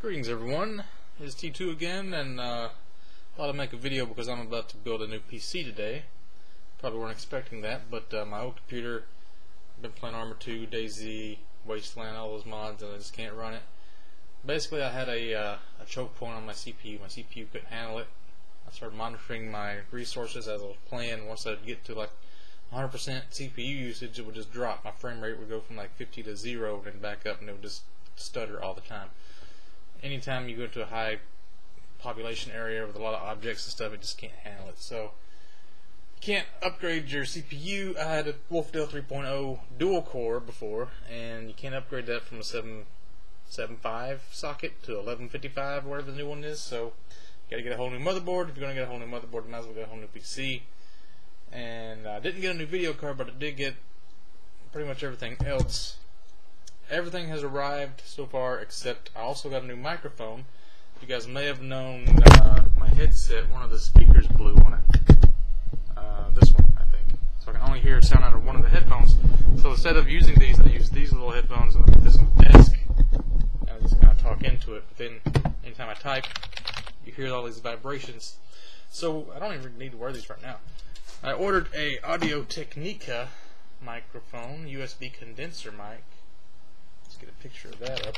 Greetings everyone, it's T2 again, and thought I'd make a video because I'm about to build a new PC today. Probably weren't expecting that, but my old computer, I've been playing Armor 2, DayZ, Wasteland, all those mods, and I just can't run it. Basically I had a choke point on my CPU. My CPU couldn't handle it. I started monitoring my resources as I was playing. Once I'd get to like 100% CPU usage, it would just drop. My frame rate would go from like 50 to 0 and then back up, and it would just stutter all the time. Anytime you go to a high population area with a lot of objects and stuff, it just can't handle it. So you can't upgrade your CPU. I had a Wolfdale 3.0 dual core before, and you can't upgrade that from a 7.5 socket to 1155, whatever the new one is. So you got to get a whole new motherboard. If you're going to get a whole new motherboard, you might as well get a whole new PC. And I didn't get a new video card, but I did get pretty much everything else. Everything has arrived so far, except I also got a new microphone. You guys may have known my headset, one of the speakers blew on it. This one, I think. So I can only hear sound out of one of the headphones. So instead of using these, I use these little headphones and I put this on the desk. And I just kind of talk into it. But then, anytime I type, you hear all these vibrations. So I don't even need to wear these right now. I ordered a Audio Technica microphone, USB condenser mic. Let's get a picture of that up.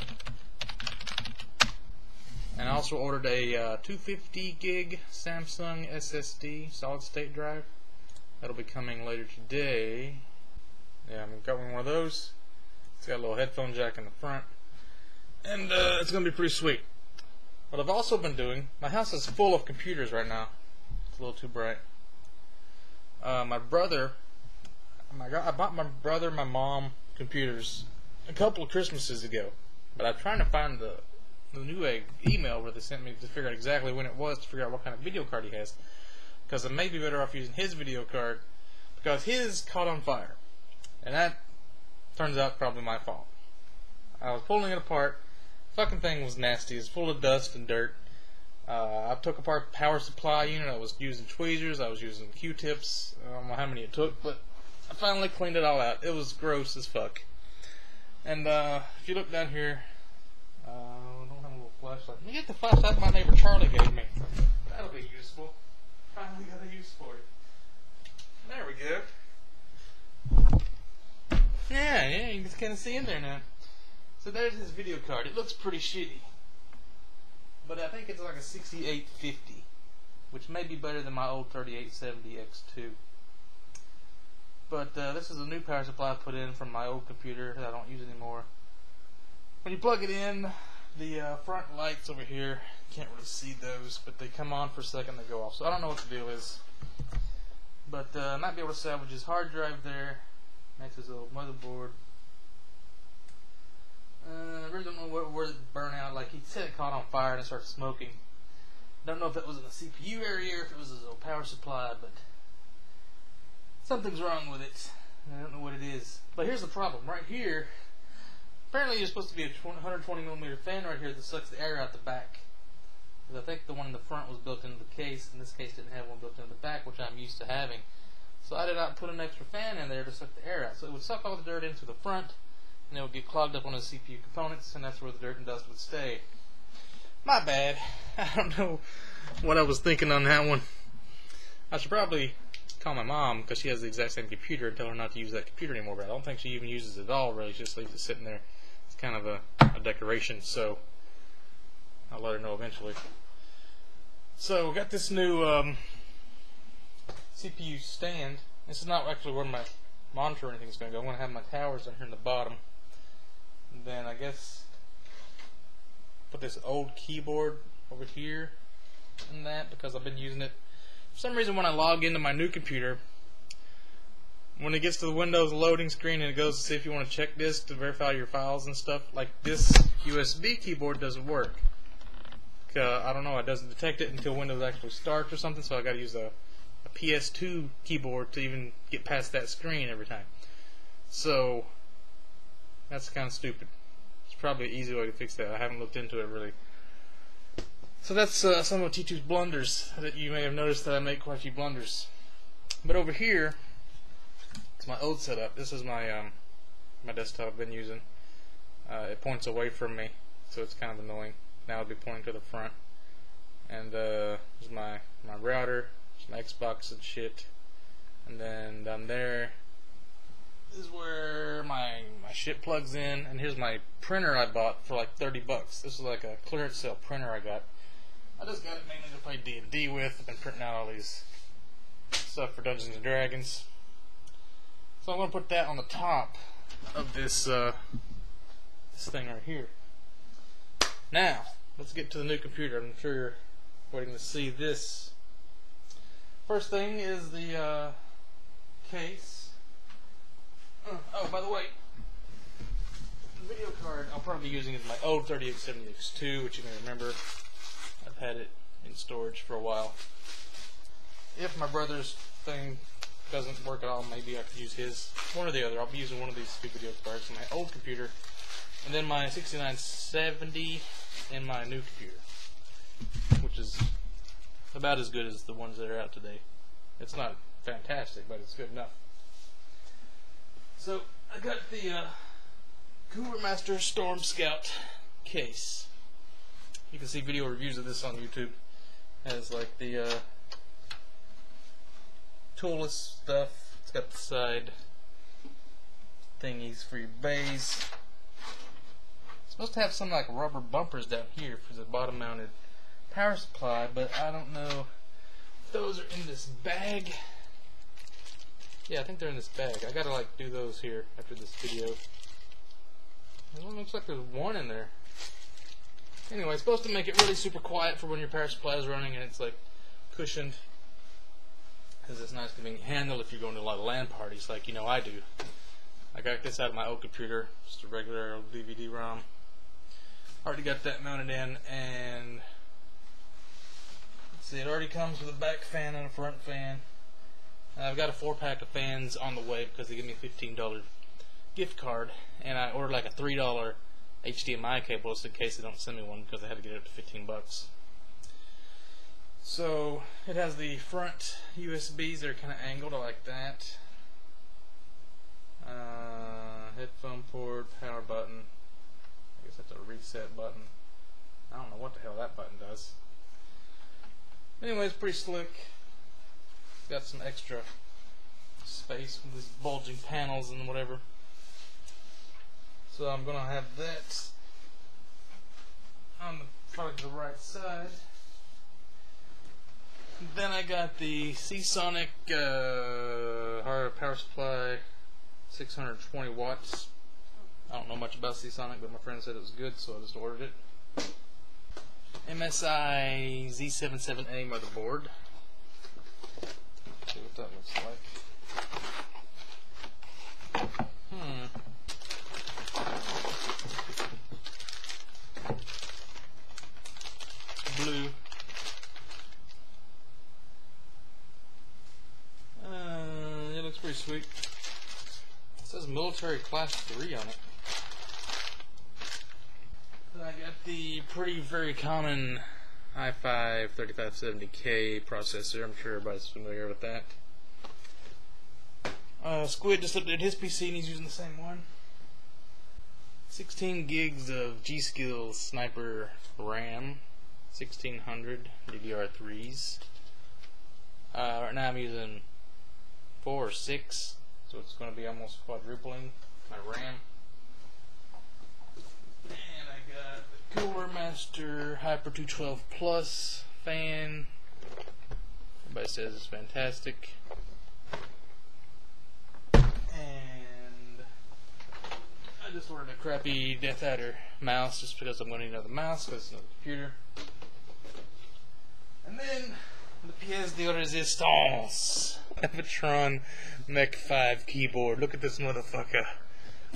And I also ordered a 250 gig Samsung SSD solid state drive. That'll be coming later today. Yeah, I'm got one of those. It's got a little headphone jack in the front, and it's gonna be pretty sweet. What I've also been doing, my house is full of computers right now. It's a little too bright. My brother, I bought my brother, my mom computers a couple of Christmases ago, but I'm trying to find the Newegg email where they sent me to figure out exactly when it was, to figure out what kind of video card he has, because I may be better off using his video card, because his caught on fire, and that turns out probably my fault. I was pulling it apart. The fucking thing was nasty. It's full of dust and dirt. I took apart the power supply unit. I was using tweezers. I was using Q-tips. I don't know how many it took, but I finally cleaned it all out. It was gross as fuck. And if you look down here, I don't have a little flashlight. Let me get the flashlight my neighbor Charlie gave me. That'll be useful. Finally got a use for it. There we go. Yeah, you can kind of see in there now. So there's his video card. It looks pretty shitty, but I think it's like a 6850, which may be better than my old 3870 X2. But this is a new power supply I put in from my old computer that I don't use anymore. When you plug it in, the front lights over here, can't really see those, but they come on for a second, they go off. So I don't know what the deal is. But I might be able to salvage his hard drive there. That's his old motherboard. I really don't know where it burned out. Like he said, it caught on fire and it started smoking. Don't know if it was in the CPU area or if it was his old power supply, but something's wrong with it. I don't know what it is. But here's the problem. Right here, apparently there's supposed to be a 120mm fan right here that sucks the air out the back. Because I think the one in the front was built into the case, and this case didn't have one built into the back, which I'm used to having. So I did not put an extra fan in there to suck the air out. So it would suck all the dirt into the front, and it would get clogged up on the CPU components, and that's where the dirt and dust would stay. My bad. I don't know what I was thinking on that one. I should probably call my mom, because she has the exact same computer, and tell her not to use that computer anymore, but I don't think she even uses it at all, really. She just leaves it sitting there. It's kind of a decoration, so I'll let her know eventually. So, got this new CPU stand. This is not actually where my monitor or anything is going to go. I'm going to have my towers down here in the bottom. And then, I guess, put this old keyboard over here and that, because I've been using it. For some reason, when I log into my new computer, when it gets to the Windows loading screen and it goes to see if you want to check this to verify your files and stuff, like this USB keyboard doesn't work. I don't know, it doesn't detect it until Windows actually starts or something, so I got to use a PS2 keyboard to even get past that screen every time. So that's kind of stupid. It's probably an easy way to fix that. I haven't looked into it really. So that's some of T2's blunders. That you may have noticed that I make quite a few blunders. But over here, it's my old setup. This is my my desktop I've been using. It points away from me, so it's kind of annoying. Now it'll be pointing to the front. And there's my router, my Xbox and shit. And then down there is where my shit plugs in. And here's my printer I bought for like 30 bucks. This is like a clearance sale printer I got. I just got it mainly to play D&D with. I've been printing out all these stuff for Dungeons and Dragons. So I'm going to put that on the top of this this thing right here. Now, let's get to the new computer. I'm sure you're waiting to see this. First thing is the case. Oh, by the way, the video card I'll probably be using is my old 3870X2, which you may remember. I've had it in storage for a while. If my brother's thing doesn't work at all, maybe I could use his. One or the other. I'll be using one of these two video cards, my old computer, and then my 6970 and my new computer, which is about as good as the ones that are out today. It's not fantastic, but it's good enough. So I got the Cooler Master Storm Scout case. You can see video reviews of this on YouTube. It has like the toolless stuff. It's got the side thingies for your bays. It's supposed to have some like rubber bumpers down here for the bottom mounted power supply, but I don't know if those are in this bag. Yeah, I think they're in this bag. I gotta like do those here after this video. It looks like there's one in there. Anyway, it's supposed to make it really super quiet for when your power supply is running, and it's like cushioned. Has this nice convenient handle if you're going to a lot of LAN parties like you know I do. I got this out of my old computer, just a regular old DVD-ROM. Already got that mounted in, and let's see, it already comes with a back fan and a front fan. I've got a 4-pack of fans on the way because they give me a $15 gift card, and I ordered like a $3 HDMI cable just in case they don't send me one because I had to get it up to 15 bucks. So it has the front USBs that are kind of angled. I like that. Headphone port, power button. I guess that's a reset button. I don't know what the hell that button does. Anyway, it's pretty slick. Got some extra space with these bulging panels and whatever. So I'm gonna have that on probably the right side. Then I got the Seasonic hard power supply, 620 watts. I don't know much about Seasonic, but my friend said it was good, so I just ordered it. MSI Z77A motherboard. See what that looks like. Blue. It looks pretty sweet. It says military class 3 on it. Then I got the very common i5 3570K processor. I'm sure everybody's familiar with that. Squid just updated his PC and he's using the same one. 16 gigs of G-Skill Sniper RAM, 1600 DDR3s. Right now I'm using 4 or 6, so it's going to be almost quadrupling my RAM. And I got the Cooler Master Hyper 212 Plus fan. Everybody says it's fantastic. And I just ordered a crappy Death Adder mouse just because I'm going to need another mouse because it's another computer. And then the pièce de résistance, Avatron Mech 5 keyboard. Look at this motherfucker.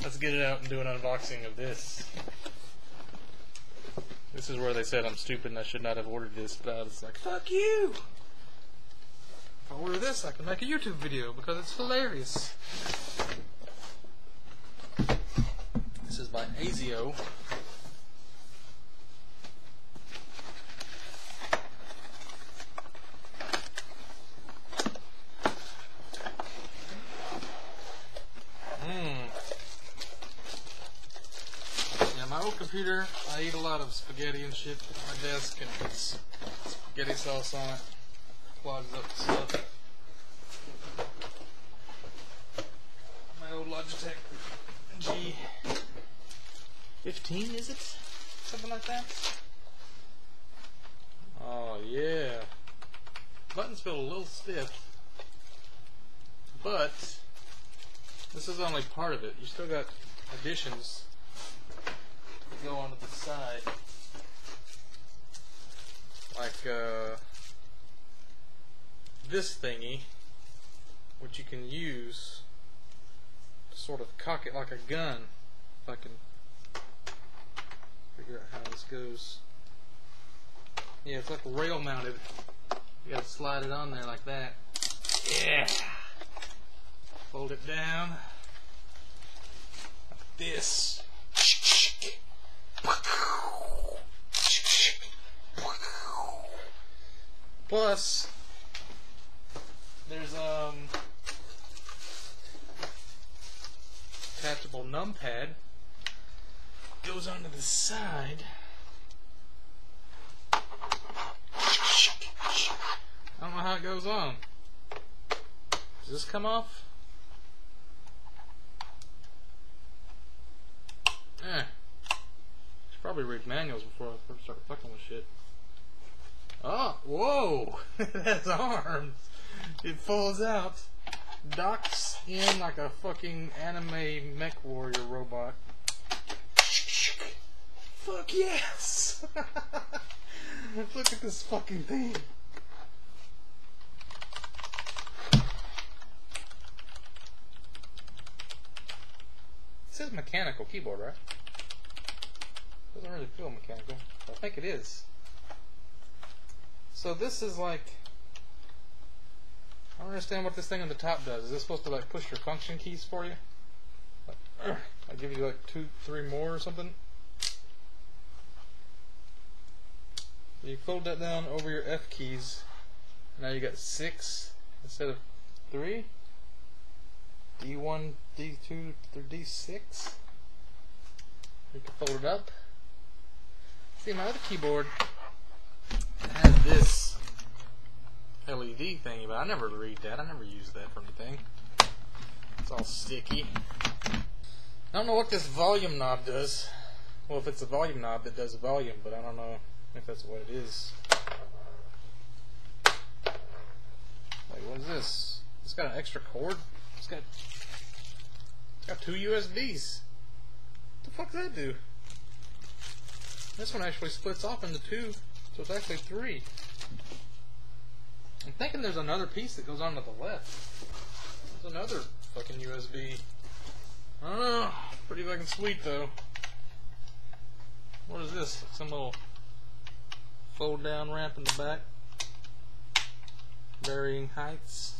Let's get it out and do an unboxing of this. This is where they said I'm stupid and I should not have ordered this, but I was like, fuck you! If I order this, I can make a YouTube video because it's hilarious. This is by ASIO. computer, I eat a lot of spaghetti and shit on my desk, and it's spaghetti sauce on it. Clogs up the stuff. My old Logitech G15, is it? Something like that? Oh yeah. Buttons feel a little stiff, but this is only part of it. You still got additions that go onto the side, like this thingy, which you can use to sort of cock it like a gun. If I can figure out how this goes. Yeah, it's like rail mounted. You gotta slide it on there like that. Yeah. Fold it down like this. Plus, there's attachable numpad. Goes onto the side. I don't know how it goes on. Does this come off? Should probably read manuals before I first start fucking with shit. Oh, whoa! That's arms. It folds out, docks in like a fucking anime mech warrior robot. Fuck yes! Look at this fucking thing. It says mechanical keyboard, right? Doesn't really feel mechanical. I think it is. So this is like, I don't understand what this thing on the top does. Is this supposed to like push your function keys for you? Like, I give you like 2, 3 more or something? You fold that down over your F keys. Now you got 6 instead of 3. D1, D2, or D6. You can fold it up. See, my other keyboard has this LED thingy, but I never read that. I never use that for anything. It's all sticky. I don't know what this volume knob does. Well, if it's a volume knob that does volume, but I don't know if that's what it is. Wait, what is this? It's got an extra cord? It's got 2 USBs. What the fuck does that do? This one actually splits off into 2, so it's actually 3. I'm thinking there's another piece that goes on to the left. There's another fucking USB. I don't know. Pretty fucking sweet though. What is this? Some little fold down ramp in the back. Varying heights.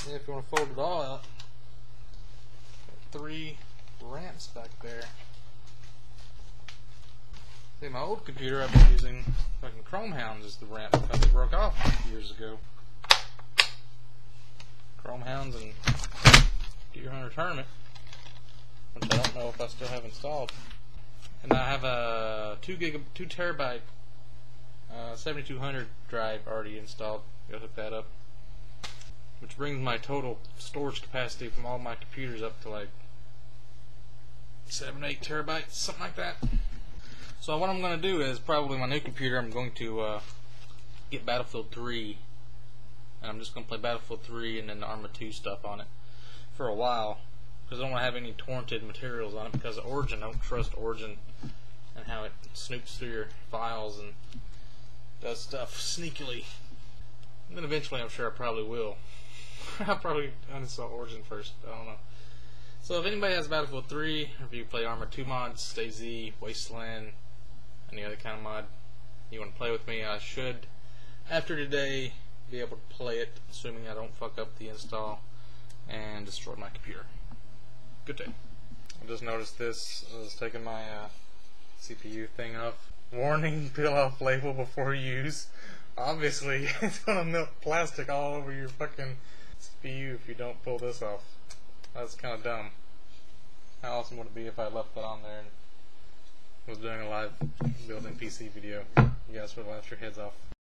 Yeah, if you want to fold it all out, 3 ramps back there. See, my old computer I've been using fucking Chrome Hounds as the ramp because it broke off years ago. Chrome Hounds and Deer Hunter Tournament, which I don't know if I still have installed. And I have a 2 terabyte 7200 drive already installed. Gotta hook that up, which brings my total storage capacity from all my computers up to like 7-8 terabytes, something like that. So what I'm going to do is, probably my new computer, I'm going to get Battlefield 3, and I'm just going to play Battlefield 3 and then the Arma 2 stuff on it for a while, because I don't want to have any torrented materials on it, because of Origin. I don't trust Origin and how it snoops through your files and does stuff sneakily. And then eventually I'm sure I probably will. I'll probably uninstall Origin first, I don't know. So if anybody has Battlefield 3, or if you play Arma 2 mods, DayZ, Wasteland, any other kind of mod you want to play with me, I should, after today, be able to play it, assuming I don't fuck up the install and destroy my computer. Good day. I just noticed this. I was taking my CPU thing off. Warning, peel off label before use. Obviously, it's going to melt plastic all over your fucking CPU if you don't pull this off. That's kind of dumb. How awesome would it be if I left that on there and was doing a live building PC video? You guys would have laughed your heads off.